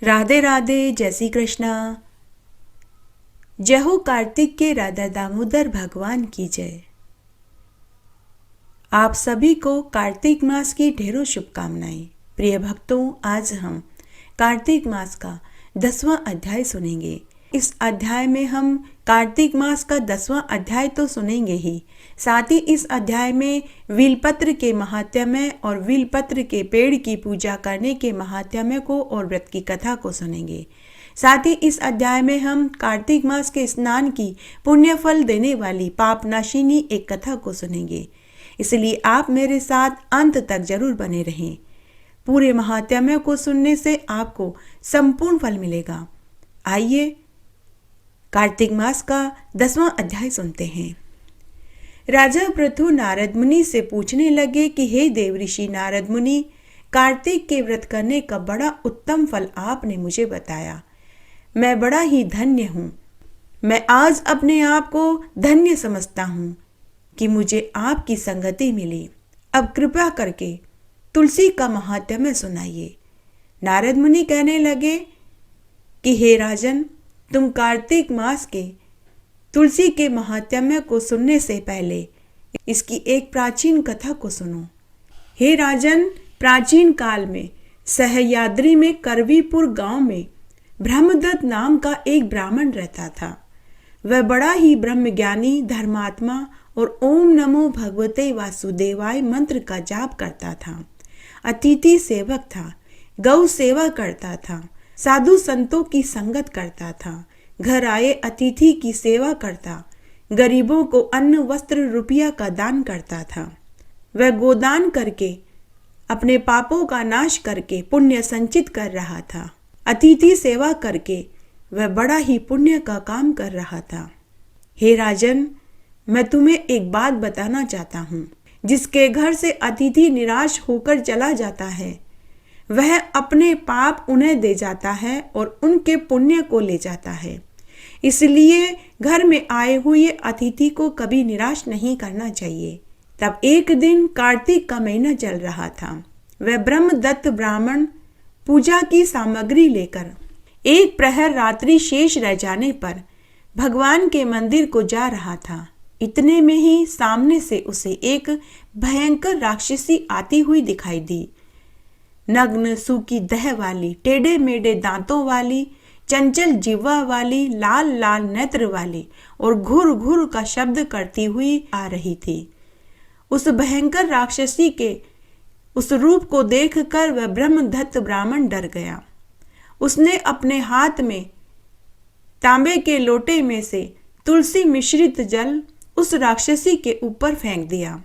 राधे राधे, जय श्री कृष्णा। जय हो कार्तिक के राधा दामोदर भगवान की जय। आप सभी को कार्तिक मास की ढेरों शुभकामनाएं। प्रिय भक्तों, आज हम कार्तिक मास का 10वां अध्याय सुनेंगे। इस अध्याय में हम कार्तिक मास का 10वां अध्याय तो सुनेंगे ही, साथ ही इस अध्याय में वीलपत्र के महात्म्य और वीलपत्र के पेड़ की पूजा करने के महात्म्य को और व्रत की कथा को सुनेंगे। साथ ही इस अध्याय में हम कार्तिक मास के स्नान की पुण्य फल देने वाली पापनाशिनी एक कथा को सुनेंगे। इसलिए आप मेरे साथ अंत तक जरूर बने रहें। पूरे महात्म्य को सुनने से आपको संपूर्ण फल मिलेगा। आइए कार्तिक मास का 10वां अध्याय सुनते हैं। राजा पृथु नारद मुनि से पूछने लगे कि हे देव ऋषि नारद मुनि, कार्तिक के व्रत करने का बड़ा उत्तम फल आपने मुझे बताया। मैं बड़ा ही धन्य हूँ। मैं आज अपने आप को धन्य समझता हूँ कि मुझे आपकी संगति मिली। अब कृपया करके तुलसी का महात्म्य सुनाइए। नारद मुनि कहने लगे कि हे राजन, तुम कार्तिक मास के तुलसी के महात्म्य को सुनने से पहले इसकी एक प्राचीन कथा को सुनो। हे राजन, प्राचीन काल में सह्याद्री में करवीपुर गांव में ब्रह्मदत्त नाम का एक ब्राह्मण रहता था। वह बड़ा ही ब्रह्मज्ञानी, धर्मात्मा और ओम नमो भगवते वासुदेवाय मंत्र का जाप करता था। अतिथि सेवक था, गौ सेवा करता था, साधु संतों की संगत करता था, घर आए अतिथि की सेवा करता, गरीबों को अन्न वस्त्र रुपया का दान करता था। वह गोदान करके अपने पापों का नाश करके पुण्य संचित कर रहा था। अतिथि सेवा करके वह बड़ा ही पुण्य का काम कर रहा था। हे राजन, मैं तुम्हें एक बात बताना चाहता हूँ। जिसके घर से अतिथि निराश होकर चला जाता है, वह अपने पाप उन्हें दे जाता है और उनके पुण्य को ले जाता है। इसलिए घर में आए हुए अतिथि को कभी निराश नहीं करना चाहिए। तब एक दिन कार्तिक का महीना चल रहा था। वह ब्रह्मदत्त ब्राह्मण पूजा की सामग्री लेकर एक प्रहर रात्रि शेष रह जाने पर भगवान के मंदिर को जा रहा था। इतने में ही सामने से उसे एक भयंकर राक्षसी आती हुई दिखाई दी। नग्न, सूखी देह वाली, टेढ़े मेढ़े दांतों वाली, चंचल जिह्वा वाली, लाल लाल नेत्र वाली और घुर घुर का शब्द करती हुई आ रही थी। उस भयंकर राक्षसी के उस रूप को देखकर वह ब्रह्मदत्त ब्राह्मण डर गया। उसने अपने हाथ में तांबे के लोटे में से तुलसी मिश्रित जल उस राक्षसी के ऊपर फेंक दिया।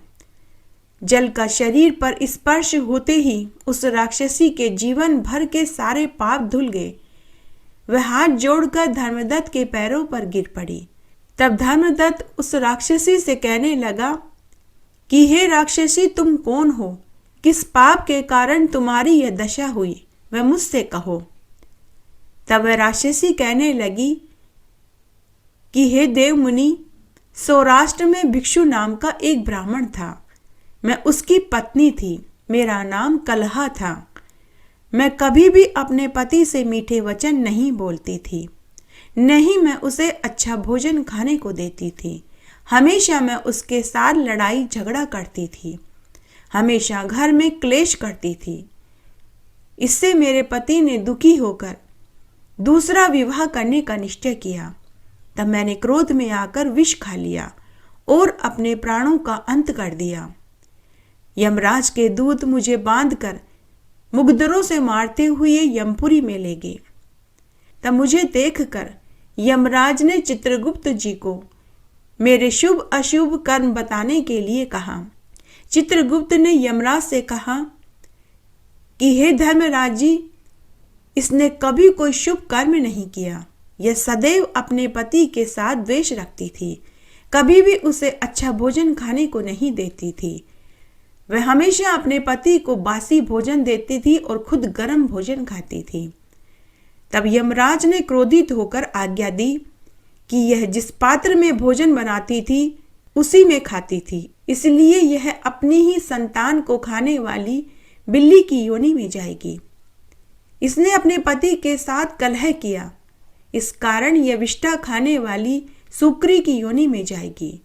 जल का शरीर पर स्पर्श होते ही उस राक्षसी के जीवन भर के सारे पाप धुल गए। वह हाथ जोड़कर धर्मदत्त के पैरों पर गिर पड़ी। तब धर्मदत्त उस राक्षसी से कहने लगा कि हे राक्षसी, तुम कौन हो? किस पाप के कारण तुम्हारी यह दशा हुई, वह मुझसे कहो। तब वह राक्षसी कहने लगी कि हे देव मुनि, सौराष्ट्र में भिक्षु नाम का एक ब्राह्मण था। मैं उसकी पत्नी थी। मेरा नाम कलहा था। मैं कभी भी अपने पति से मीठे वचन नहीं बोलती थी, नहीं मैं उसे अच्छा भोजन खाने को देती थी। हमेशा मैं उसके साथ लड़ाई झगड़ा करती थी, हमेशा घर में क्लेश करती थी। इससे मेरे पति ने दुखी होकर दूसरा विवाह करने का निश्चय किया। तब मैंने क्रोध में आकर विष खा लिया और अपने प्राणों का अंत कर दिया। यमराज के दूत मुझे बांधकर मुगदरों से मारते हुए यमपुरी में ले गए। तब मुझे देखकर यमराज ने चित्रगुप्त जी को मेरे शुभ अशुभ कर्म बताने के लिए कहा। चित्रगुप्त ने यमराज से कहा कि हे धर्मराज जी, इसने कभी कोई शुभ कर्म नहीं किया। यह सदैव अपने पति के साथ द्वेष रखती थी, कभी भी उसे अच्छा भोजन खाने को नहीं देती थी। वह हमेशा अपने पति को बासी भोजन देती थी और खुद गर्म भोजन खाती थी। तब यमराज ने क्रोधित होकर आज्ञा दी कि यह जिस पात्र में भोजन बनाती थी उसी में खाती थी, इसलिए यह अपनी ही संतान को खाने वाली बिल्ली की योनि में जाएगी। इसने अपने पति के साथ कलह किया, इस कारण यह विष्ठा खाने वाली सुक्री की योनि में जाएगी।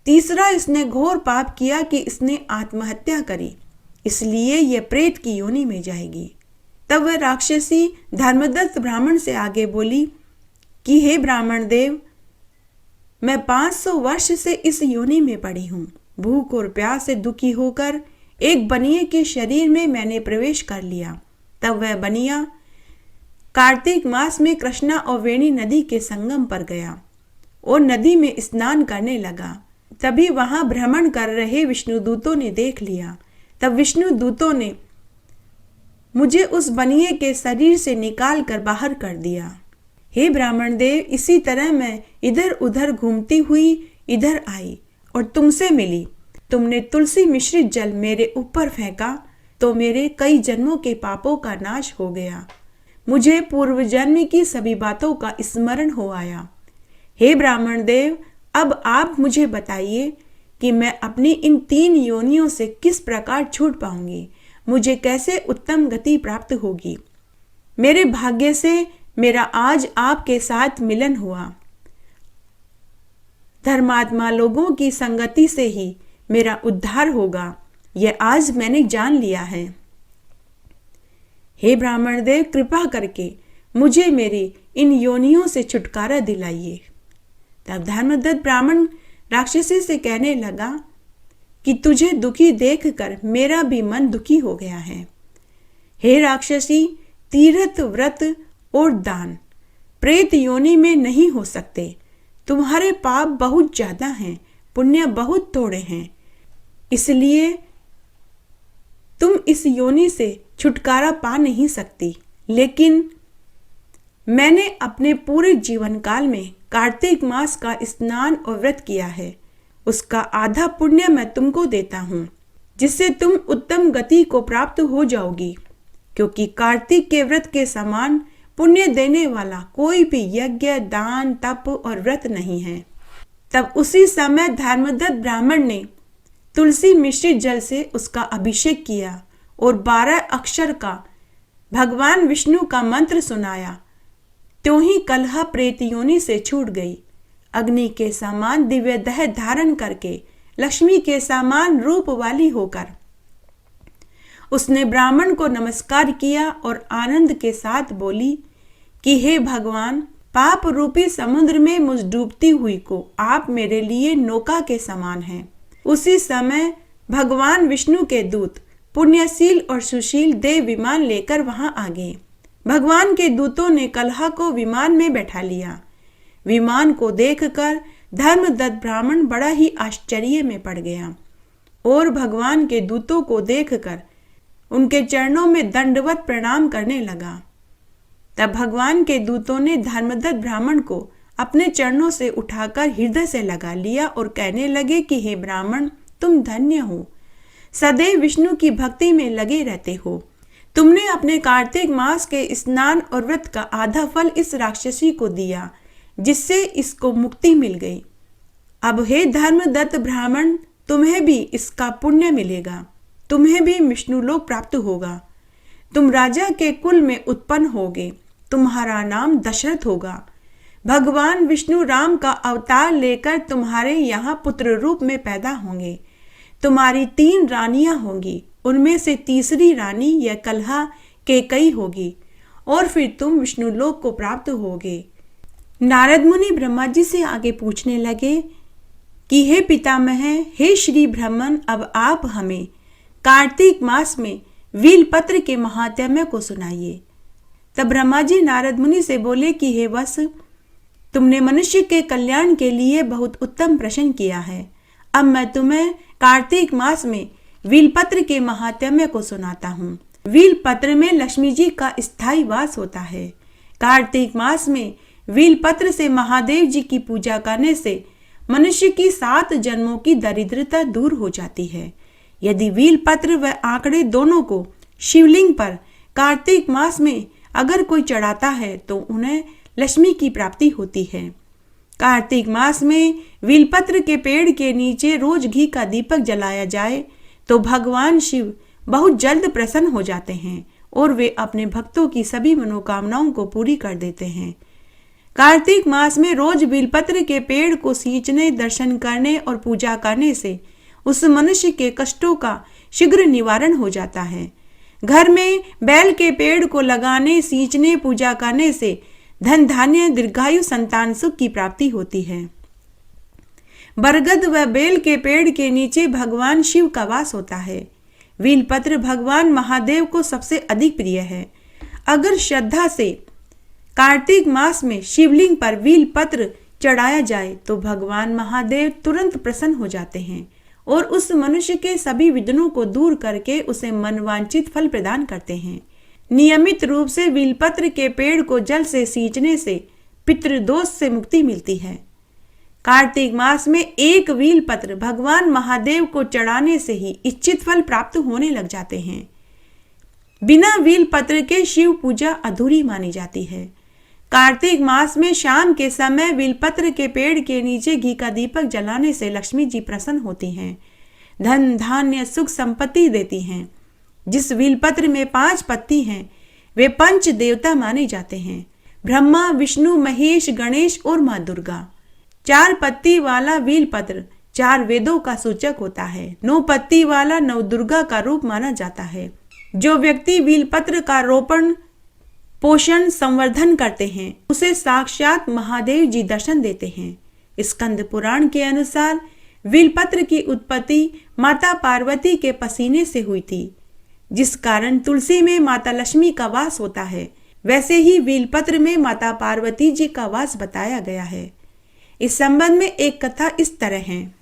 तीसरा, इसने घोर पाप किया कि इसने आत्महत्या करी, इसलिए यह प्रेत की योनि में जाएगी। तब वह राक्षसी धर्मदत्त ब्राह्मण से आगे बोली कि हे ब्राह्मण देव, मैं 500 वर्ष से इस योनि में पड़ी हूँ। भूख और प्यास से दुखी होकर एक बनिए के शरीर में मैंने प्रवेश कर लिया। तब वह बनिया कार्तिक मास में कृष्णा और वेणी नदी के संगम पर गया और नदी में स्नान करने लगा। तभी वहां भ्रमण कर रहे विष्णुदूतों ने देख लिया। तब विष्णुदूतों ने मुझे उस बनिए के शरीर से निकाल कर बाहर कर दिया। हे ब्राह्मण देव, इसी तरह मैं इधर उधर घूमती हुई इधर आई और तुमसे मिली। तुमने तुलसी मिश्रित जल मेरे ऊपर फेंका तो मेरे कई जन्मों के पापों का नाश हो गया। मुझे पूर्व जन्म की सभी बातों का स्मरण हो आया। हे ब्राह्मण देव, अब आप मुझे बताइए कि मैं अपनी इन 3 योनियों से किस प्रकार छूट पाऊंगी, मुझे कैसे उत्तम गति प्राप्त होगी। मेरे भाग्य से मेरा आज आपके साथ मिलन हुआ। धर्मात्मा लोगों की संगति से ही मेरा उद्धार होगा, यह आज मैंने जान लिया है। हे ब्राह्मण देव, कृपा करके मुझे मेरी इन योनियों से छुटकारा दिलाइए। तब धर्मदत्त ब्राह्मण राक्षसी से कहने लगा कि तुझे दुखी देखकर मेरा भी मन दुखी हो गया है। हे राक्षसी, तीर्थ, व्रत और दान प्रेत योनि में नहीं हो सकते। तुम्हारे पाप बहुत ज्यादा हैं, पुण्य बहुत थोड़े हैं, इसलिए तुम इस योनि से छुटकारा पा नहीं सकती। लेकिन मैंने अपने पूरे जीवन काल में कार्तिक मास का स्नान और व्रत किया है, उसका आधा पुण्य मैं तुमको देता हूँ, जिससे तुम उत्तम गति को प्राप्त हो जाओगी। क्योंकि कार्तिक के व्रत के समान पुण्य देने वाला कोई भी यज्ञ, दान, तप और व्रत नहीं है। तब उसी समय धर्मदत्त ब्राह्मण ने तुलसी मिश्रित जल से उसका अभिषेक किया और 12 अक्षर का भगवान विष्णु का मंत्र सुनाया। त्यों ही कलह प्रेत योनि से छूट गई। अग्नि के समान दिव्य देह धारण करके लक्ष्मी के समान रूप वाली होकर उसने ब्राह्मण को नमस्कार किया और आनंद के साथ बोली कि हे भगवान, पाप रूपी समुद्र में मुझ डूबती हुई को आप मेरे लिए नौका के समान हैं। उसी समय भगवान विष्णु के दूत पुण्यशील और सुशील देव विमान लेकर वहां आ गए। भगवान के दूतों ने कलह को विमान में बैठा लिया। विमान को देखकर धर्मदत्त ब्राह्मण बड़ा ही आश्चर्य में पड़ गया और भगवान के दूतों को देखकर उनके चरणों में दंडवत प्रणाम करने लगा। तब भगवान के दूतों ने धर्मदत्त ब्राह्मण को अपने चरणों से उठाकर हृदय से लगा लिया और कहने लगे कि हे ब्राह्मण, तुम धन्य हो, सदैव विष्णु की भक्ति में लगे रहते हो। तुमने अपने कार्तिक मास के स्नान और व्रत का आधा फल इस राक्षसी को दिया, जिससे इसको मुक्ति मिल गई। अब हे धर्मदत्त ब्राह्मण, तुम्हें भी इसका पुण्य मिलेगा, तुम्हें भी विष्णुलोक प्राप्त होगा। तुम राजा के कुल में उत्पन्न होगे, तुम्हारा नाम दशरथ होगा। भगवान विष्णु राम का अवतार लेकर तुम्हारे यहाँ पुत्र रूप में पैदा होंगे। तुम्हारी 3 रानियां होंगी, उनमें से तीसरी रानी यह कलहा कैकेयी होगी और फिर तुम विष्णुलोक को प्राप्त होगे। नारद मुनि ब्रह्मा जी से आगे पूछने लगे कि हे पितामह, हे श्री ब्रह्मन, अब आप हमें कार्तिक मास में वीलपत्र के महात्म्य को सुनाइए। तब ब्रह्मा जी नारद मुनि से बोले कि हे वत्स, तुमने मनुष्य के कल्याण के लिए बहुत उत्तम प्रश्न किया है। अब मैं तुम्हें कार्तिक मास में वीलपत्र के महात्म्य को सुनाता हूँ। वीलपत्र में लक्ष्मी जी का स्थायी वास होता है। कार्तिक मास में वीलपत्र से महादेव जी की पूजा करने से मनुष्य की 7 जन्मों की दरिद्रता दूर हो जाती है। यदि वीलपत्र व आंकड़े दोनों को शिवलिंग पर कार्तिक मास में अगर कोई चढ़ाता है तो उन्हें लक्ष्मी की प्राप्ति होती है। कार्तिक मास में वीलपत्र के पेड़ के नीचे रोज घी का दीपक जलाया जाए तो भगवान शिव बहुत जल्द प्रसन्न हो जाते हैं और वे अपने भक्तों की सभी मनोकामनाओं को पूरी कर देते हैं। कार्तिक मास में रोज बेलपत्र के पेड़ को सींचने, दर्शन करने और पूजा करने से उस मनुष्य के कष्टों का शीघ्र निवारण हो जाता है। घर में बैल के पेड़ को लगाने, सींचने, पूजा करने से धन धान्य, दीर्घायु, संतान सुख की प्राप्ति होती है। बरगद व बेल के पेड़ के नीचे भगवान शिव का वास होता है। बेलपत्र भगवान महादेव को सबसे अधिक प्रिय है। अगर श्रद्धा से कार्तिक मास में शिवलिंग पर बेलपत्र चढ़ाया जाए तो भगवान महादेव तुरंत प्रसन्न हो जाते हैं और उस मनुष्य के सभी विघ्नों को दूर करके उसे मनवांछित फल प्रदान करते हैं। नियमित रूप से बेलपत्र के पेड़ को जल से सींचने से पितृदोष से मुक्ति मिलती है। कार्तिक मास में एक बेलपत्र भगवान महादेव को चढ़ाने से ही इच्छित फल प्राप्त होने लग जाते हैं। बिना बेलपत्र के शिव पूजा अधूरी मानी जाती है। कार्तिक मास में शाम के समय बेलपत्र के पेड़ के नीचे घी का दीपक जलाने से लक्ष्मी जी प्रसन्न होती हैं, धन धान्य सुख संपत्ति देती हैं। जिस बेलपत्र में 5 पत्ती हैं वे पंच देवता माने जाते हैं, ब्रह्मा, विष्णु, महेश, गणेश और माँ दुर्गा। 4 पत्ती वाला बेलपत्र 4 वेदों का सूचक होता है। 9 पत्ती वाला नवदुर्गा का रूप माना जाता है। जो व्यक्ति बेलपत्र का रोपण, पोषण, संवर्धन करते हैं उसे साक्षात महादेव जी दर्शन देते हैं। स्कंद पुराण के अनुसार बेलपत्र की उत्पत्ति माता पार्वती के पसीने से हुई थी, जिस कारण तुलसी में माता लक्ष्मी का वास होता है, वैसे ही बेलपत्र में माता पार्वती जी का वास बताया गया है। इस संबंध में एक कथा इस तरह है।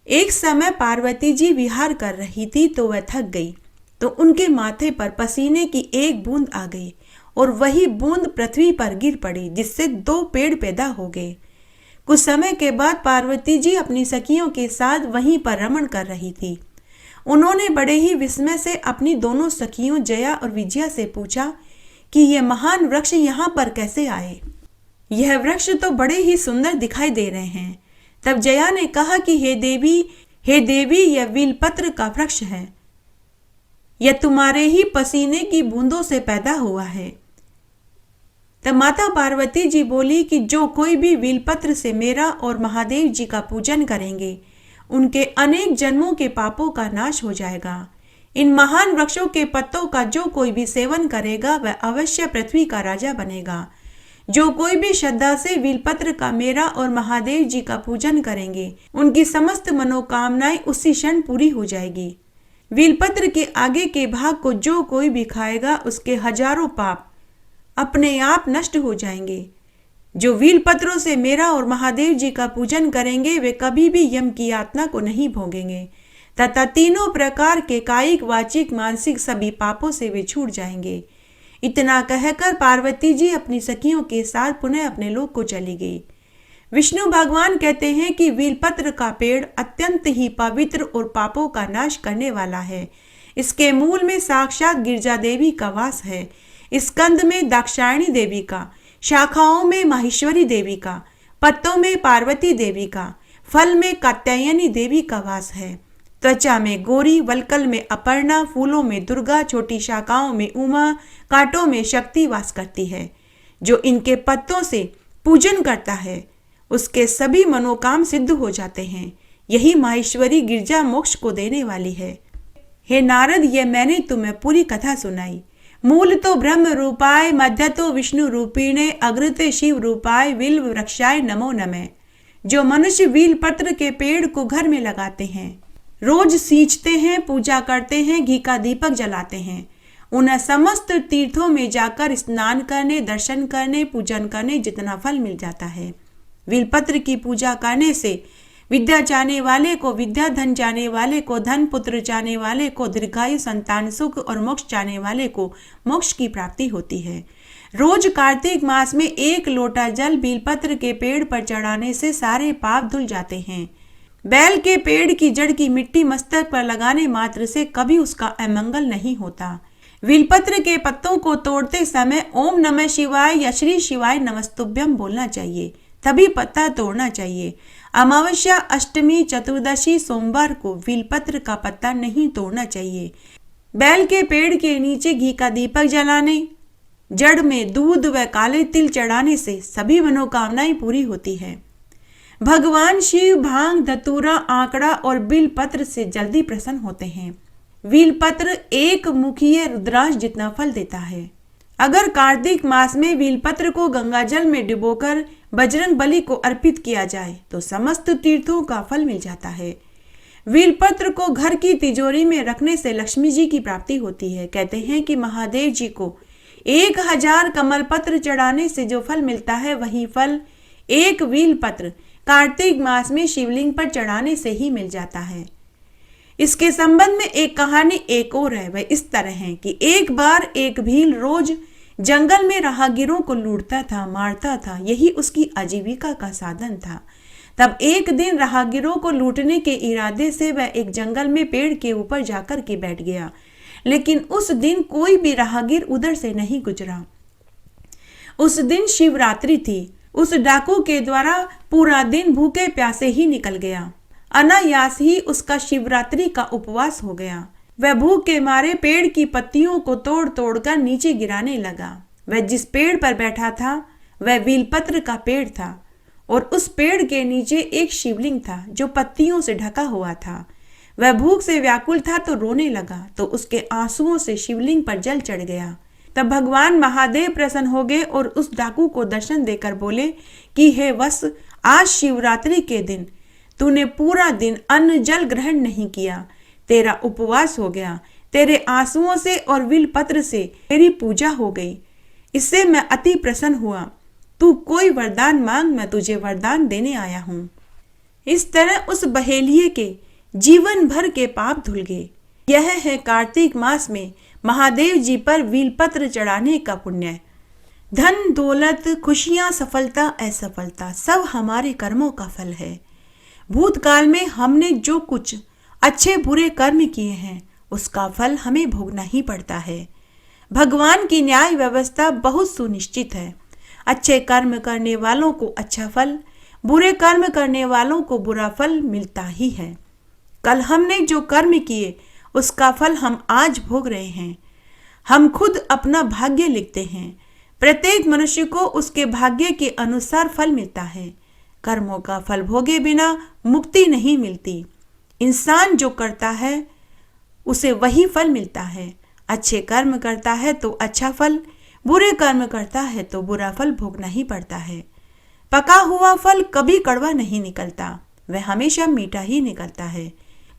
एक समय पार्वती जी विहार कर रही थी तो वह थक गई, तो उनके माथे पर पसीने की एक बूंद आ गई और वही बूंद पृथ्वी पर गिर पड़ी, जिससे 2 पेड़ पैदा हो गए। कुछ समय के बाद पार्वती जी अपनी सखियों के साथ वहीं पर रमण कर रही थी। उन्होंने बड़े ही विस्मय से अपनी दोनों सखियों जया और विजया से पूछा कि ये महान वृक्ष यहाँ पर कैसे आए। यह वृक्ष तो बड़े ही सुंदर दिखाई दे रहे हैं। तब जया ने कहा कि हे देवी, यह बेलपत्र का वृक्ष है। यह तुम्हारे ही पसीने की बूंदों से पैदा हुआ है। तब माता पार्वती जी बोली कि जो कोई भी बेलपत्र से मेरा और महादेव जी का पूजन करेंगे उनके अनेक जन्मों के पापों का नाश हो जाएगा। इन महान वृक्षों के पत्तों का जो कोई भी सेवन करेगा वह अवश्य पृथ्वी का राजा बनेगा। जो कोई भी श्रद्धा से बेलपत्र का मेरा और महादेव जी का पूजन करेंगे उनकी समस्त मनोकामनाएं उसी क्षण पूरी हो जाएगी। बेलपत्र के आगे के भाग को जो कोई भी खाएगा उसके हजारों पाप अपने आप नष्ट हो जाएंगे। जो बेलपत्रों से मेरा और महादेव जी का पूजन करेंगे वे कभी भी यम की यातना को नहीं भोगेंगे तथा तीनों प्रकार के कायिक, वाचिक, मानसिक सभी पापों से वे छूट जाएंगे। इतना कहकर पार्वती जी अपनी सखियों के साथ पुनः अपने लोक को चली गई। विष्णु भगवान कहते हैं कि बेलपत्र का पेड़ अत्यंत ही पवित्र और पापों का नाश करने वाला है। इसके मूल में साक्षात गिरजा देवी का वास है, स्कंद में दाक्षायणी देवी का, शाखाओं में माहेश्वरी देवी का, पत्तों में पार्वती देवी का, फल में कात्यायनी देवी का वास है। त्वचा में गौरी, वलकल में अपर्णा, फूलों में दुर्गा, छोटी शाखाओं में उमा, कांटों में शक्ति वास करती है। जो इनके पत्तों से पूजन करता है उसके सभी मनोकाम सिद्ध हो जाते हैं। यही माहेश्वरी गिरजा मोक्ष को देने वाली है। हे नारद, ये मैंने तुम्हें पूरी कथा सुनाई। मूल तो ब्रह्म रूपाय, मध्य तो विष्णु रूपिणे, अग्रते शिव रूपाय, बिल्व वृक्षाय नमो नमः। जो मनुष्य बेलपत्र के पेड़ को घर में लगाते हैं, रोज सींचते हैं, पूजा करते हैं, घी का दीपक जलाते हैं, उन्हें समस्त तीर्थों में जाकर स्नान करने, दर्शन करने, पूजन करने जितना फल मिल जाता है। बेलपत्र की पूजा करने से विद्या चाहने वाले को विद्या, धन चाहने वाले को धन, पुत्र चाहने वाले को दीर्घायु, संतान सुख और मोक्ष चाहने वाले को मोक्ष की प्राप्ति होती है। रोज कार्तिक मास में 1 लोटा जल बेलपत्र के पेड़ पर चढ़ाने से सारे पाप धुल जाते हैं। बैल के पेड़ की जड़ की मिट्टी मस्तक पर लगाने मात्र से कभी उसका अमंगल नहीं होता। बेलपत्र के पत्तों को तोड़ते समय ओम नमः शिवाय या श्री शिवाय नमस्तुभ्यम बोलना चाहिए, तभी पत्ता तोड़ना चाहिए। अमावस्या, अष्टमी, चतुर्दशी, सोमवार को बेलपत्र का पत्ता नहीं तोड़ना चाहिए। बैल के पेड़ के नीचे घी का दीपक जलाने, जड़ में दूध व काले तिल चढ़ाने से सभी मनोकामनाएं पूरी होती है। भगवान शिव भांग, धतूरा, आंकड़ा और बिल पत्र से जल्दी प्रसन्न होते हैं। बिल पत्र एक मुखीय रुद्राक्ष जितना फल देता है। अगर कार्तिक मास में बेलपत्र को गंगाजल में डुबोकर बजरंग बली को अर्पित किया जाए तो समस्त तीर्थों का फल मिल जाता है। बेलपत्र को घर की तिजोरी में रखने से लक्ष्मी जी की प्राप्ति होती है। कहते हैं कि महादेव जी को 1000 कमल पत्र चढ़ाने से जो फल मिलता है वही फल एक बेलपत्र कार्तिक मास में शिवलिंग पर चढ़ाने से ही मिल जाता है। इसके संबंध में एक कहानी एक और है। वह इस तरह है कि एक बार एक भील रोज जंगल में राहगीरों को लूटता था, मारता था। यही उसकी आजीविका का साधन था। तब एक दिन राहगीरों को लूटने के इरादे से वह एक जंगल में पेड़ के ऊपर जाकर के बैठ गया, लेकिन उस दिन कोई भी राहगीर उधर से नहीं गुजरा। उस दिन शिवरात्रि थी। उस डाकू के द्वारा पूरा दिन भूखे प्यासे ही निकल गया। अनायास ही उसका शिवरात्रि का उपवास हो गया। वह भूख के मारे पेड़ की पत्तियों को तोड़ तोड़ कर नीचे गिराने लगा। वह जिस पेड़ पर बैठा था वह बेलपत्र का पेड़ था और उस पेड़ के नीचे एक शिवलिंग था जो पत्तियों से ढका हुआ था। वह भूख से व्याकुल था तो रोने लगा, तो उसके आंसुओं से शिवलिंग पर जल चढ़ गया। तब भगवान महादेव प्रसन्न हो गए और उस डाकू को दर्शन देकर बोले कि हे वत्स, आज शिवरात्रि के दिन तूने पूरा दिन अन्न जल ग्रहण नहीं किया, तेरा उपवास हो गया। तेरे आंसुओं से और बेलपत्र से तेरी पूजा हो गई। इससे मैं अति प्रसन्न हुआ। तू कोई वरदान मांग, मैं तुझे वरदान देने आया हूँ। इस तरह उस बहेलिये के जीवन भर के पाप धुल गए। यह है कार्तिक मास में महादेव जी पर बेलपत्र चढ़ाने का पुण्य। धन दौलत, खुशियां, सफलता, असफलता सब हमारे कर्मों का फल है। भूतकाल में हमने जो कुछ अच्छे बुरे कर्म किए हैं उसका फल हमें भोगना ही पड़ता है। भगवान की न्याय व्यवस्था बहुत सुनिश्चित है। अच्छे कर्म करने वालों को अच्छा फल, बुरे कर्म करने वालों को बुरा फल मिलता ही है। कल हमने जो कर्म किए उसका फल हम आज भोग रहे हैं। हम खुद अपना भाग्य लिखते हैं। प्रत्येक मनुष्य को उसके भाग्य के अनुसार फल मिलता है। कर्मों का फल भोगे बिना मुक्ति नहीं मिलती। इंसान जो करता है उसे वही फल मिलता है। अच्छे कर्म करता है तो अच्छा फल, बुरे कर्म करता है तो बुरा फल भोगना ही पड़ता है। पका हुआ फल कभी कड़वा नहीं निकलता, वह हमेशा मीठा ही निकलता है।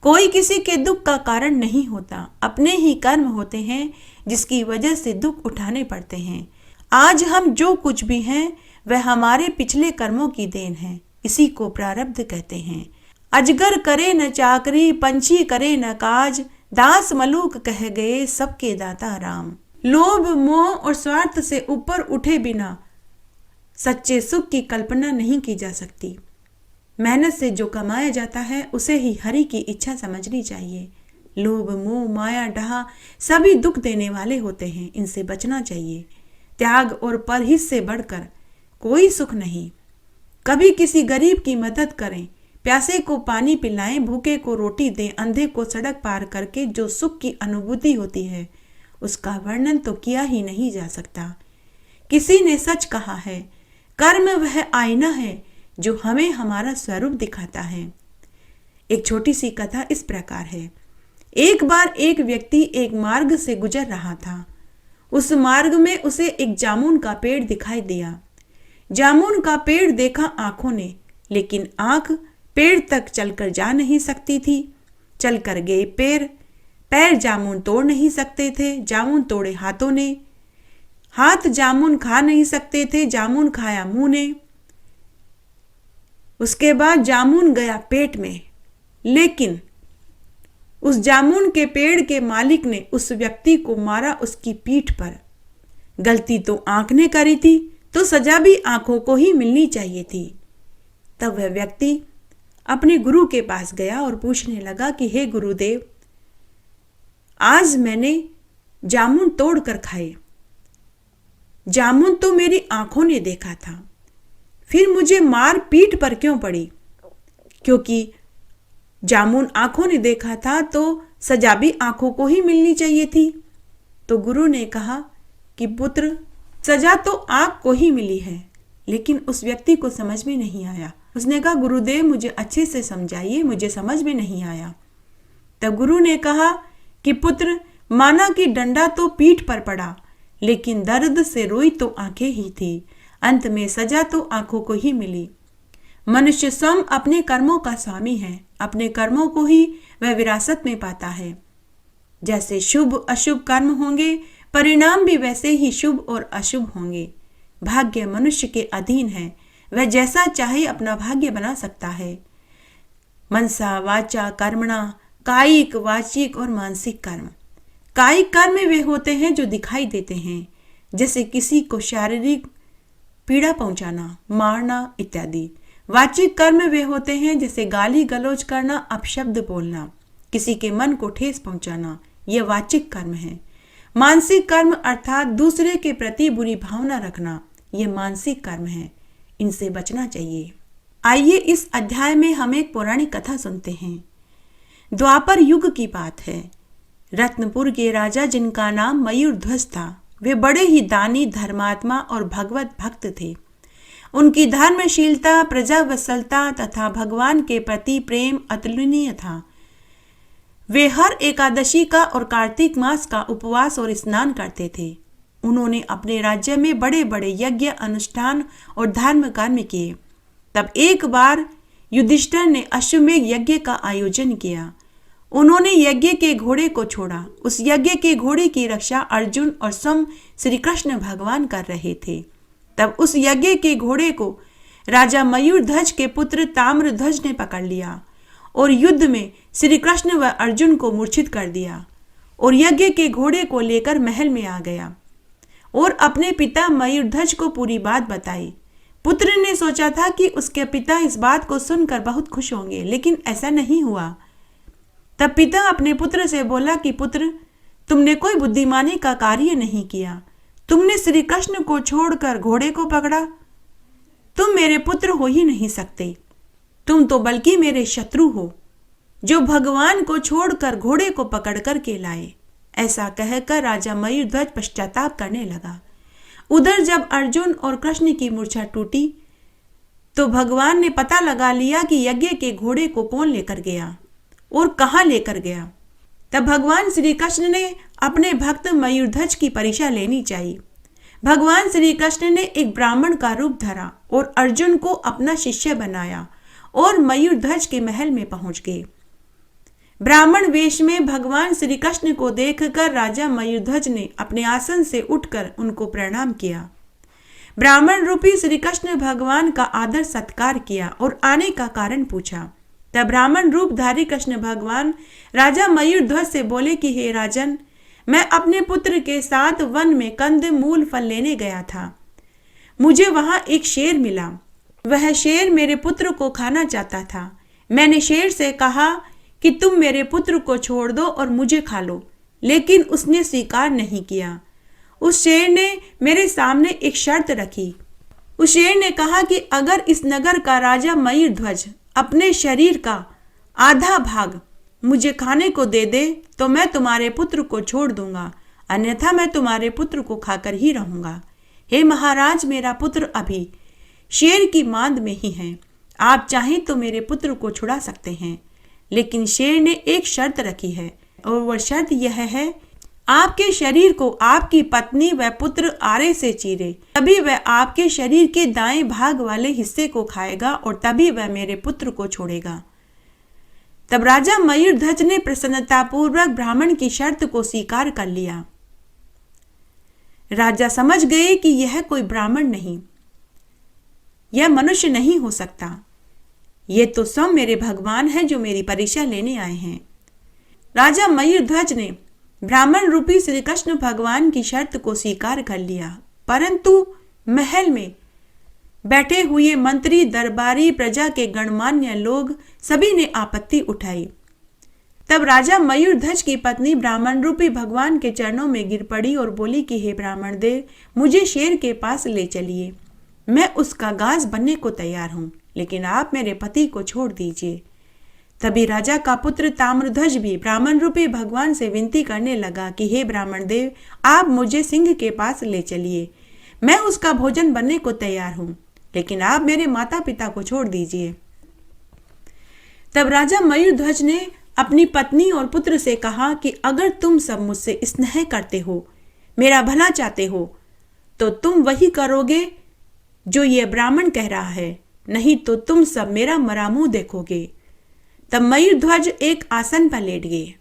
कोई किसी के दुख का कारण नहीं होता, अपने ही कर्म होते हैं जिसकी वजह से दुख उठाने पड़ते हैं। आज हम जो कुछ भी हैं वह हमारे पिछले कर्मों की देन है। इसी को प्रारब्ध कहते हैं। अजगर करे न चाकरी, पंछी करे न काज, दास मलूक कह गए सबके दाता राम। लोभ, मोह और स्वार्थ से ऊपर उठे बिना सच्चे सुख की कल्पना नहीं की जा सकती। मेहनत से जो कमाया जाता है उसे ही हरि की इच्छा समझनी चाहिए। लोभ, मोह, माया, डाह सभी दुख देने वाले होते हैं, इनसे बचना चाहिए। त्याग और परहिस से बढ़कर कोई सुख नहीं। कभी किसी गरीब की मदद करें, प्यासे को पानी पिलाएं, भूखे को रोटी दें, अंधे को सड़क पार करके जो सुख की अनुभूति होती है उसका वर्णन तो किया ही नहीं जा सकता। किसी ने सच कहा है, कर्म वह आईना है जो हमें हमारा स्वरूप दिखाता है। एक छोटी सी कथा इस प्रकार है। एक बार एक व्यक्ति एक मार्ग से गुजर रहा था। उस मार्ग में उसे एक जामुन का पेड़ दिखाई दिया। जामुन का पेड़ देखा आंखों ने, लेकिन आंख पेड़ तक चलकर जा नहीं सकती थी। चलकर गए पैर जामुन तोड़ नहीं सकते थे। जामुन तोड़े हाथों ने, हाथ जामुन खा नहीं सकते थे। जामुन खाया मुंह ने। उसके बाद जामुन गया पेट में। लेकिन उस जामुन के पेड़ के मालिक ने उस व्यक्ति को मारा उसकी पीठ पर। गलती तो आंख ने करी थी, तो सजा भी आंखों को ही मिलनी चाहिए थी। तब वह व्यक्ति अपने गुरु के पास गया और पूछने लगा कि हे गुरुदेव, आज मैंने जामुन तोड़ कर खाए। जामुन तो मेरी आंखों ने देखा था, फिर मुझे मार पीठ पर क्यों पड़ी? क्योंकि जामुन आंखों ने देखा था तो सजा भी आंखों को ही मिलनी चाहिए थी। तो गुरु ने कहा कि पुत्र, सजा तो आंख को ही मिली है, लेकिन उस व्यक्ति को समझ में नहीं आया। उसने कहा, गुरुदेव मुझे अच्छे से समझाइए, मुझे समझ में नहीं आया। तब गुरु ने कहा कि पुत्र, माना कि डंडा तो पीठ पर पड़ा, लेकिन दर्द से रोई तो आंखें ही थी। अंत में सजा तो आंखों को ही मिली। मनुष्य स्वयं अपने कर्मों का स्वामी है, अपने कर्मों को ही वह विरासत में पाता है। जैसे शुभ अशुभ कर्म होंगे, परिणाम भी वैसे ही शुभ और अशुभ होंगे। भाग्य मनुष्य के अधीन है, वह जैसा चाहे अपना भाग्य बना सकता है। मनसा वाचा कर्मणा, कायिक वाचिक और मानसिक कर्म। कायिक कर्म वे होते हैं जो दिखाई देते हैं, जैसे किसी को शारीरिक पीड़ा पहुंचाना, मारना इत्यादि। वाचिक कर्म वे होते हैं जैसे गाली गलौज करना, अपशब्द बोलना, किसी के मन को ठेस पहुंचाना, यह वाचिक कर्म है। मानसिक कर्म अर्थात दूसरे के प्रति बुरी भावना रखना, यह मानसिक कर्म है। इनसे बचना चाहिए। आइए इस अध्याय में हम एक पौराणिक कथा सुनते हैं। द्वापर युग की बात है। रत्नपुर के राजा, जिनका नाम मयूरध्वज था, वे बड़े ही दानी, धर्मात्मा और भगवत भक्त थे। उनकी धर्मशीलता, प्रजावत्सलता तथा भगवान के प्रति प्रेम अतुलनीय था। वे हर एकादशी का और कार्तिक मास का उपवास और स्नान करते थे। उन्होंने अपने राज्य में बड़े बड़े यज्ञ, अनुष्ठान और धर्म कर्म किए। तब एक बार युधिष्ठिर ने अश्वमेध यज्ञ का आयोजन किया। उन्होंने यज्ञ के घोड़े को छोड़ा। उस यज्ञ के घोड़े की रक्षा अर्जुन और स्वयं श्री कृष्ण भगवान कर रहे थे। तब उस यज्ञ के घोड़े को राजा मयूरध्वज के पुत्र ताम्रध्वज ने पकड़ लिया और युद्ध में श्री कृष्ण व अर्जुन को मूर्छित कर दिया और यज्ञ के घोड़े को लेकर महल में आ गया और अपने पिता मयूरध्वज को पूरी बात बताई। पुत्र ने सोचा था कि उसके पिता इस बात को सुनकर बहुत खुश होंगे, लेकिन ऐसा नहीं हुआ। तब पिता अपने पुत्र से बोला कि पुत्र, तुमने कोई बुद्धिमानी का कार्य नहीं किया। तुमने श्री कृष्ण को छोड़कर घोड़े को पकड़ा। तुम मेरे पुत्र हो ही नहीं सकते। तुम तो बल्कि मेरे शत्रु हो, जो भगवान को छोड़कर घोड़े को पकड़ कर के लाए। ऐसा कहकर राजा मयूरध्वज पश्चाताप करने लगा। उधर जब अर्जुन और कृष्ण की मूर्छा टूटी तो भगवान ने पता लगा लिया कि यज्ञ के घोड़े को कौन लेकर गया और कहाँ लेकर गया। तब भगवान श्री कृष्ण ने अपने भक्त मयूरध्वज की परीक्षा लेनी चाहिए। भगवान श्री कृष्ण ने एक ब्राह्मण का रूप धरा और अर्जुन को अपना शिष्य बनाया और मयूरध्वज के महल में पहुंच गए। ब्राह्मण वेश में भगवान श्री कृष्ण को देखकर राजा मयूरध्वज ने अपने आसन से उठकर उनको प्रणाम किया। ब्राह्मण रूपी श्री कृष्ण भगवान का आदर सत्कार किया और आने का कारण पूछा। तब ब्राह्मण रूपधारी कृष्ण भगवान राजा मयूरध्वज से बोले कि हे राजन, मैं अपने पुत्र के साथ वन में कंद मूल फल लेने गया था। मुझे वहां एक शेर मिला। वह शेर मेरे पुत्र को खाना चाहता था। मैंने शेर से कहा कि तुम मेरे पुत्र को छोड़ दो और मुझे खा लो, लेकिन उसने स्वीकार नहीं किया। उस शेर ने मेरे सामने एक शर्त रखी। उस शेर ने कहा कि अगर इस नगर का राजा मयूरध्वज अपने शरीर का आधा भाग मुझे खाने को दे दे तो मैं तुम्हारे पुत्र को छोड़ दूंगा, अन्यथा मैं तुम्हारे पुत्र को खाकर ही रहूंगा। हे महाराज, मेरा पुत्र अभी शेर की मांद में ही है। आप चाहें तो मेरे पुत्र को छुड़ा सकते हैं, लेकिन शेर ने एक शर्त रखी है और वह शर्त यह है, आपके शरीर को आपकी पत्नी व पुत्र आरे से चीरे, तभी वह आपके शरीर के दाएं भाग वाले हिस्से को खाएगा और तभी वह मेरे पुत्र को छोड़ेगा। तब राजा मयूरध्वज ने प्रसन्नतापूर्वक ब्राह्मण की शर्त को स्वीकार कर लिया। राजा समझ गए कि यह कोई ब्राह्मण नहीं, यह मनुष्य नहीं हो सकता। ये तो स्वयं मेरे भगवान हैं जो मेरी परीक्षा लेने आए हैं। राजा मयूरध्वज ने ब्राह्मण रूपी श्री कृष्ण भगवान की शर्त को स्वीकार कर लिया, परंतु महल में बैठे हुए मंत्री, दरबारी, प्रजा के गणमान्य लोग सभी ने आपत्ति उठाई। तब राजा मयूरध्वज की पत्नी ब्राह्मण रूपी भगवान के चरणों में गिर पड़ी और बोली कि हे ब्राह्मण देव, मुझे शेर के पास ले चलिए। मैं उसका घास बनने को तैयार हूं, लेकिन आप मेरे पति को छोड़ दीजिए। तभी राजा का पुत्र ताम्रध्वज भी ब्राह्मण रूपी भगवान से विनती करने लगा कि हे ब्राह्मण देव, आप मुझे सिंह के पास ले चलिए। मैं उसका भोजन बनने को तैयार हूं, लेकिन आप मेरे माता पिता को छोड़ दीजिए। तब राजा मयूरध्वज ने अपनी पत्नी और पुत्र से कहा कि अगर तुम सब मुझसे स्नेह करते हो, मेरा भला चाहते हो, तो तुम वही करोगे जो ये ब्राह्मण कह रहा है, नहीं तो तुम सब मेरा मरा मुंह देखोगे। तब मयूरध्वज एक आसन पर लेट गए।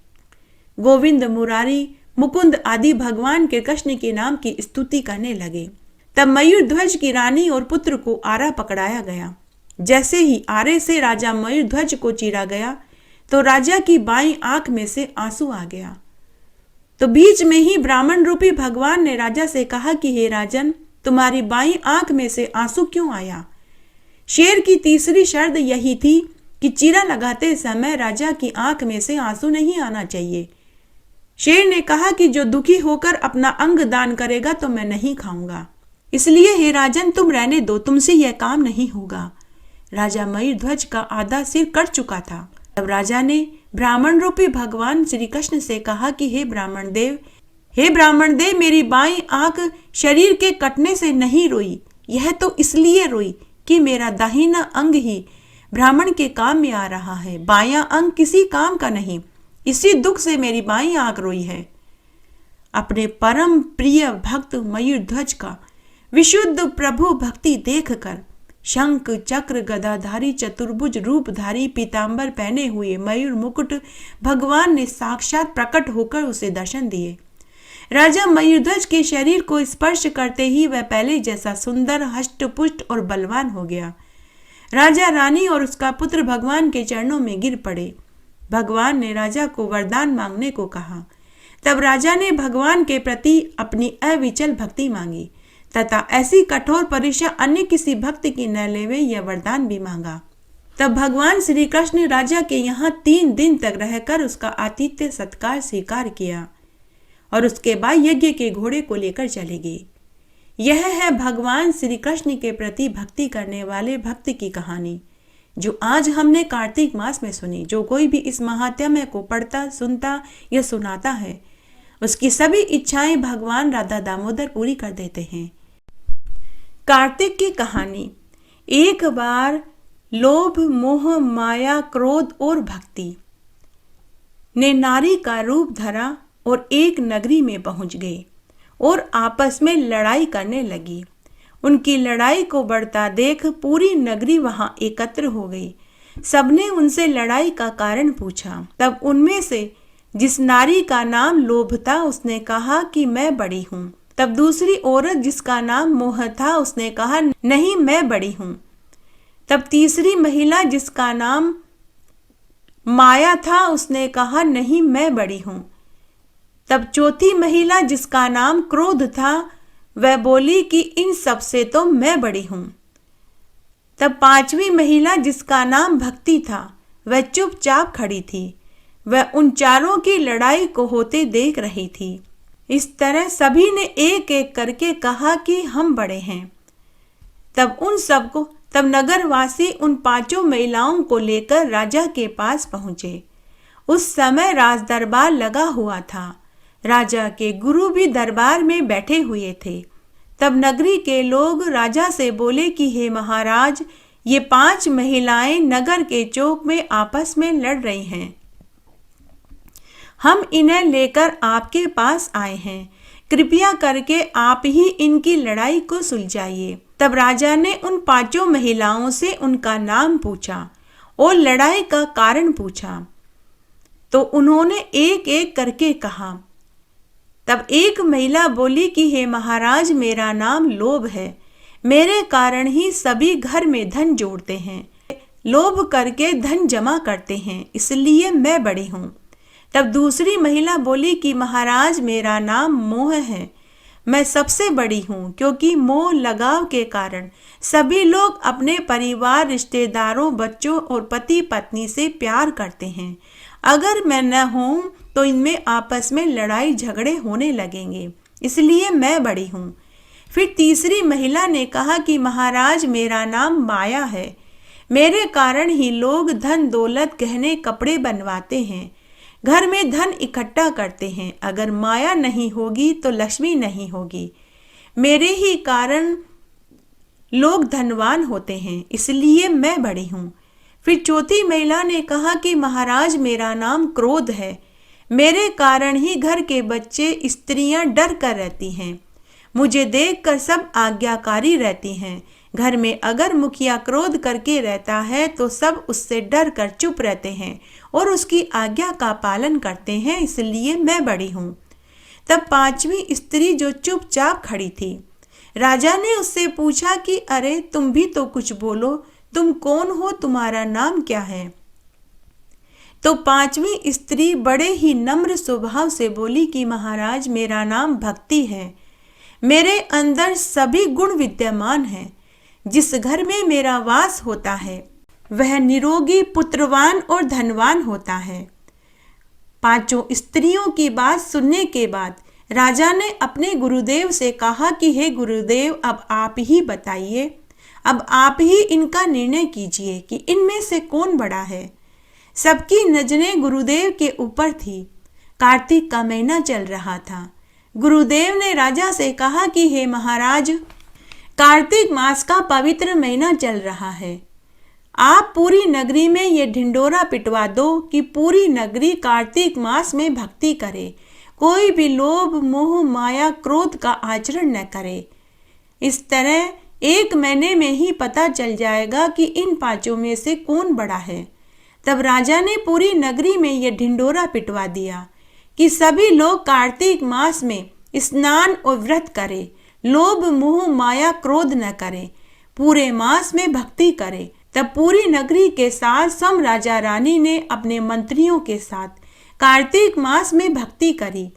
गोविंद, मुरारी, मुकुंद आदि भगवान के कृष्ण के नाम की स्तुति करने लगे। तब मयूरध्वज की रानी और पुत्र को आरा पकड़ाया गया। जैसे ही आरे से राजा मयूरध्वज को चीरा गया तो राजा की बाईं आंख में से आंसू आ गया। तो बीच में ही ब्राह्मण रूपी भगवान ने राजा से कहा कि हे राजन, तुम्हारी बाईं आंख में से आंसू क्यों आया? शेर की तीसरी शर्त यही थी कि चीरा लगाते समय राजा की आंख में से आंसू नहीं आना चाहिए। शेर ने कहा कि जो दुखी होकर अपना अंग दान करेगा तो मैं नहीं खाऊंगा, इसलिए हे राजन तुम रहने दो, तुमसे यह काम नहीं होगा। राजा मयूरध्वज का आधा सिर कट चुका था। तब राजा ने ब्राह्मण रूपी भगवान श्री कृष्ण से कहा कि हे ब्राह्मण देव, मेरी बाईं आंख शरीर के कटने से नहीं रोई, यह तो इसलिए रोई कि मेरा दाहिना अंग ही ब्राह्मण के काम में आ रहा है, बायां अंग किसी काम का नहीं, इसी दुख से मेरी बाईं आंख रोई है। अपने परम प्रिय भक्त मयूरध्वज का विशुद्ध प्रभु भक्ति देखकर शंख चक्र गदाधारी चतुर्भुज रूपधारी पीतांबर पहने हुए मयूर मुकुट भगवान ने साक्षात प्रकट होकर उसे दर्शन दिए। राजा मयूरध्वज के शरीर को स्पर्श करते ही वह पहले जैसा सुंदर, हष्ट-पुष्ट और बलवान हो गया। राजा, रानी और उसका पुत्र भगवान के चरणों में गिर पड़े। भगवान ने राजा को वरदान मांगने को कहा। तब राजा ने भगवान के प्रति अपनी अविचल भक्ति मांगी तथा ऐसी कठोर परीक्षा अन्य किसी भक्त की न लेवे, यह वरदान भी मांगा। तब भगवान श्री कृष्ण राजा के यहाँ 3 दिन तक रहकर उसका आतिथ्य सत्कार स्वीकार किया और उसके बाद यज्ञ के घोड़े को लेकर चले गए। यह है भगवान श्री कृष्ण के प्रति भक्ति करने वाले भक्त की कहानी, जो आज हमने कार्तिक मास में सुनी। जो कोई भी इस महात्म्य को पढ़ता, सुनता या सुनाता है, उसकी सभी इच्छाएं भगवान राधा दामोदर पूरी कर देते हैं। कार्तिक की कहानी। एक बार लोभ, मोह, माया, क्रोध और भक्ति ने नारी का रूप धरा और एक नगरी में पहुंच गए और आपस में लड़ाई करने लगी। उनकी लड़ाई को बढ़ता देख पूरी नगरी वहां एकत्र हो गई। सबने उनसे लड़ाई का कारण पूछा। तब उनमें से जिस नारी का नाम लोभ था, उसने कहा कि मैं बड़ी हूँ। तब दूसरी औरत जिसका नाम मोह था, उसने कहा नहीं, मैं बड़ी हूँ। तब तीसरी महिला जिसका नाम माया था, उसने कहा नहीं, मैं बड़ी हूँ। तब चौथी महिला जिसका नाम क्रोध था, वह बोली कि इन सब से तो मैं बड़ी हूँ। तब पांचवी महिला जिसका नाम भक्ति था, वह चुपचाप खड़ी थी। वह उन चारों की लड़ाई को होते देख रही थी। इस तरह सभी ने एक एक करके कहा कि हम बड़े हैं। तब नगरवासी उन 5 महिलाओं को लेकर राजा के पास पहुंचे। उस समय राज दरबार लगा हुआ था। राजा के गुरु भी दरबार में बैठे हुए थे। तब नगरी के लोग राजा से बोले कि हे महाराज, ये 5 महिलाएं नगर के चौक में आपस में लड़ रही हैं। हम इन्हें लेकर आपके पास आए हैं। कृपया करके आप ही इनकी लड़ाई को सुलझाइए। तब राजा ने उन 5 महिलाओं से उनका नाम पूछा और लड़ाई का कारण पूछा, तो उन्होंने एक एक करके कहा। तब एक महिला बोली कि हे महाराज, मेरा नाम लोभ है। मेरे कारण ही सभी घर में धन जोड़ते हैं, लोभ करके धन जमा करते हैं, इसलिए मैं बड़ी हूँ। तब दूसरी महिला बोली कि महाराज, मेरा नाम मोह है। मैं सबसे बड़ी हूँ, क्योंकि मोह लगाव के कारण सभी लोग अपने परिवार, रिश्तेदारों, बच्चों और पति पत्नी से प्यार करते हैं। अगर मैं न हूँ तो इनमें आपस में लड़ाई झगड़े होने लगेंगे, इसलिए मैं बड़ी हूँ। फिर तीसरी महिला ने कहा कि महाराज, मेरा नाम माया है। मेरे कारण ही लोग धन दौलत गहने कपड़े बनवाते हैं, घर में धन इकट्ठा करते हैं। अगर माया नहीं होगी तो लक्ष्मी नहीं होगी। मेरे ही कारण लोग धनवान होते हैं, इसलिए मैं बड़ी हूँ। फिर चौथी महिला ने कहा कि महाराज, मेरा नाम क्रोध है। मेरे कारण ही घर के बच्चे स्त्रियां डर कर रहती हैं। मुझे देखकर सब आज्ञाकारी रहती हैं। घर में अगर मुखिया क्रोध करके रहता है तो सब उससे डर कर चुप रहते हैं और उसकी आज्ञा का पालन करते हैं, इसलिए मैं बड़ी हूँ। तब पांचवी स्त्री जो चुपचाप खड़ी थी, राजा ने उससे पूछा कि अरे तुम भी तो कुछ बोलो, तुम कौन हो, तुम्हारा नाम क्या है? तो पांचवी स्त्री बड़े ही नम्र स्वभाव से बोली कि महाराज, मेरा नाम भक्ति है। मेरे अंदर सभी गुण विद्यमान हैं। जिस घर में मेरा वास होता है वह निरोगी, पुत्रवान और धनवान होता है। पांचों स्त्रियों की बात सुनने के बाद राजा ने अपने गुरुदेव से कहा कि हे गुरुदेव, अब आप ही बताइए, अब आप ही इनका निर्णय कीजिए कि इनमें से कौन बड़ा है। सबकी नजरें गुरुदेव के ऊपर थी। कार्तिक का महीना चल रहा था। गुरुदेव ने राजा से कहा कि हे महाराज, कार्तिक मास का पवित्र महीना चल रहा है। आप पूरी नगरी में ये ढिंडोरा पिटवा दो कि पूरी नगरी कार्तिक मास में भक्ति करे, कोई भी लोभ, मोह, माया, क्रोध का आचरण न करे। इस तरह 1 महीने में ही पता चल जाएगा कि इन पांचों में से कौन बड़ा है। तब राजा ने पूरी नगरी में यह ढिंडोरा पिटवा दिया कि सभी लोग कार्तिक मास में स्नान और व्रत करें, लोभ, मोह, माया, क्रोध न करें, पूरे मास में भक्ति करें। तब पूरी नगरी के साथ स्वयं राजा रानी ने अपने मंत्रियों के साथ कार्तिक मास में भक्ति करी।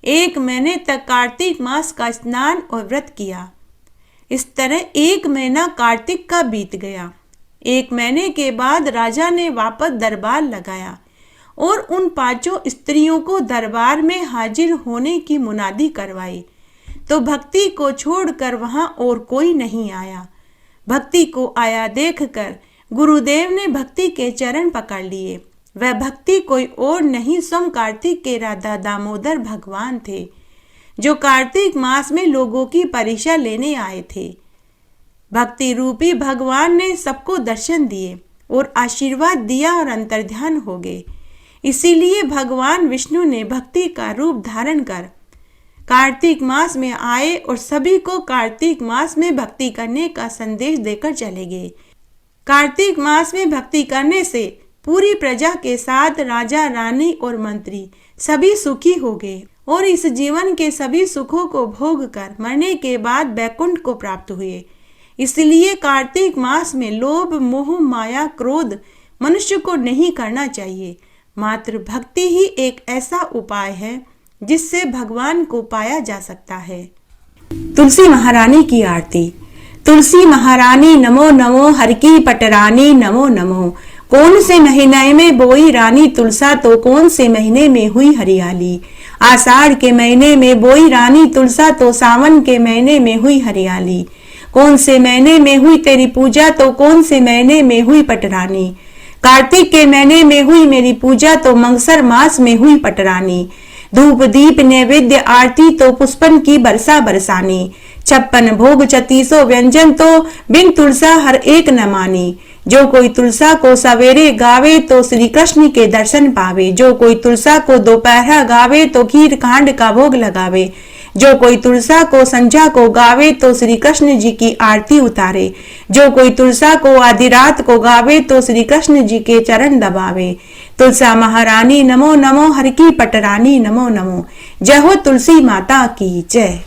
1 महीने तक कार्तिक मास का स्नान और व्रत किया। इस तरह 1 महीना कार्तिक का बीत गया। 1 महीने के बाद राजा ने वापस दरबार लगाया और उन पांचों स्त्रियों को दरबार में हाजिर होने की मुनादी करवाई। तो भक्ति को छोड़कर वहां और कोई नहीं आया। भक्ति को आया देखकर गुरुदेव ने भक्ति के चरण पकड़ लिए। वह भक्ति कोई और नहीं, स्वयं कार्तिक के राधा दामोदर भगवान थे, जो कार्तिक मास में लोगों की परीक्षा लेने आए थे। भक्ति रूपी भगवान ने सबको दर्शन दिए और आशीर्वाद दिया और अंतर्ध्यान हो गए। इसीलिए भगवान विष्णु ने भक्ति का रूप धारण कर कार्तिक मास में आए और सभी को कार्तिक मास में भक्ति करने का संदेश देकर चले गए। कार्तिक मास में भक्ति करने से पूरी प्रजा के साथ राजा, रानी और मंत्री सभी सुखी हो गए और इस जीवन के सभी सुखों को भोग कर मरने के बाद वैकुंठ को प्राप्त हुए। इसलिए कार्तिक मास में लोभ, मोह, माया, क्रोध मनुष्य को नहीं करना चाहिए। मात्र भक्ति ही एक ऐसा उपाय है जिससे भगवान को पाया जा सकता है। तुलसी महारानी की आरती। तुलसी महारानी नमो नमो, हर की पटरानी नमो नमो। कौन से महीने में बोई रानी तुलसा, तो कौन से महीने में हुई हरियाली। आषाढ़ के महीने में बोई रानी तुलसा, तो सावन के महीने में हुई हरियाली। कौन से महीने में हुई तेरी पूजा, तो कौन से महीने में हुई पटरानी। कार्तिक के महीने में हुई मेरी पूजा, तो मंगसर मास में हुई पटरानी। धूप दीप नैवेद्य आरती, तो पुष्पन की बरसा बरसानी। 56 भोग 36 व्यंजन, तो बिन तुलसा हर एक न मानी। जो कोई तुलसा को सवेरे गावे, तो श्री कृष्ण के दर्शन पावे। जो कोई तुलसा को दोपहर गावे, तो खीर कांड का भोग लगावे। जो कोई तुलसा को संध्या को गावे, तो श्री कृष्ण जी की आरती उतारे। जो कोई तुलसा को आधी रात को गावे, तो श्री कृष्ण जी के चरण दबावे। तुलसा महारानी नमो नमो, हर की पटरानी नमो नमो। जय हो तुलसी माता की जय।